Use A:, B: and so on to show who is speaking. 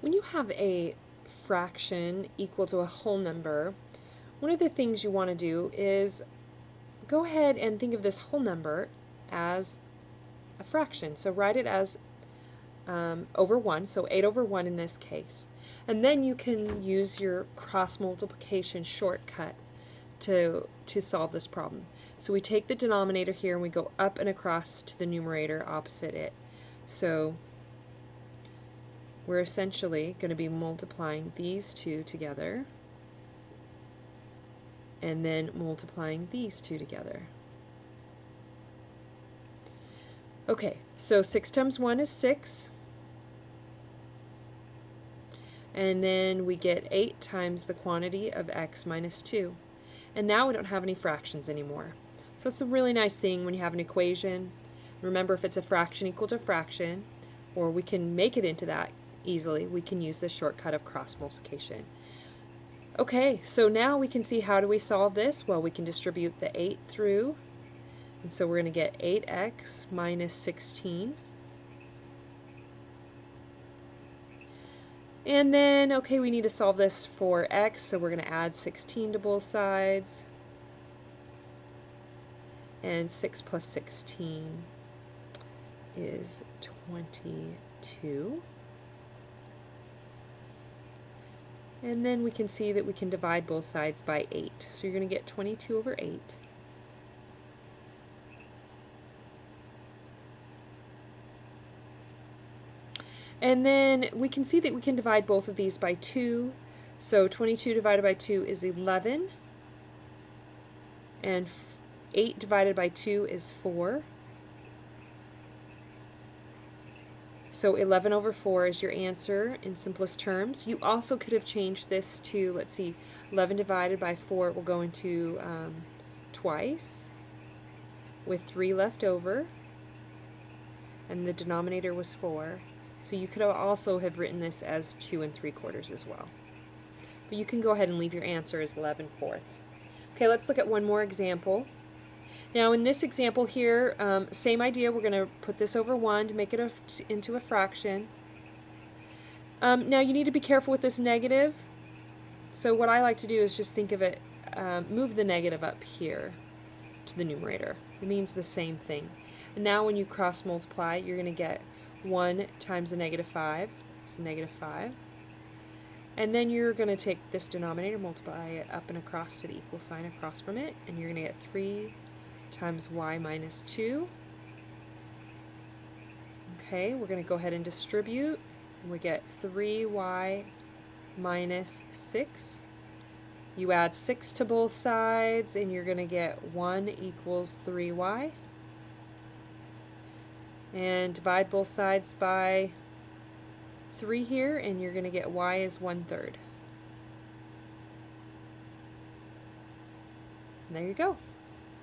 A: When you have a fraction equal to a whole number, one of the things you want to do is go ahead and think of this whole number as a fraction. So write it as over 1, so 8 over 1 in this case. And then you can use your cross multiplication shortcut to solve this problem. So we take the denominator here and we go up and across to the numerator opposite it. So we're essentially going to be multiplying these two together and then multiplying these two together. Okay, so 6 times 1 is 6. And then we get 8 times the quantity of x minus 2. And now we don't have any fractions anymore. So that's a really nice thing when you have an equation. Remember, if it's a fraction equal to a fraction, or we can make it into that easily, we can use the shortcut of cross multiplication. Okay, so now we can see how do we solve this? Well, we can distribute the 8 through, and so we're going to get 8x minus 16. And then, okay, we need to solve this for x, so we're going to add 16 to both sides. And 6 plus 16 is 22. And then we can see that we can divide both sides by 8. So you're going to get 22 over 8. And then we can see that we can divide both of these by 2. So 22 divided by 2 is 11. And 8 divided by 2 is 4. So 11 over 4 is your answer in simplest terms. You also could have changed this to, let's see, 11 divided by 4 will go into twice with 3 left over. And the denominator was 4. So you could also have written this as 2 3/4 as well. But you can go ahead and leave your answer as 11/4. Okay, let's look at one more example. Now in this example here, same idea, we're going to put this over 1 to make it into a fraction. Now you need to be careful with this negative. So what I like to do is just think of it, move the negative up here to the numerator. It means the same thing. And now when you cross multiply, you're going to get 1 times a negative 5, so negative 5. And then you're going to take this denominator, multiply it up and across to the equal sign across from it, and you're going to get 3 times y minus 2. Okay, we're going to go ahead and distribute, and we get 3y minus 6. You add 6 to both sides, and you're going to get 1 equals 3y. And divide both sides by 3 here, and you're going to get y is 1/3. And there you go.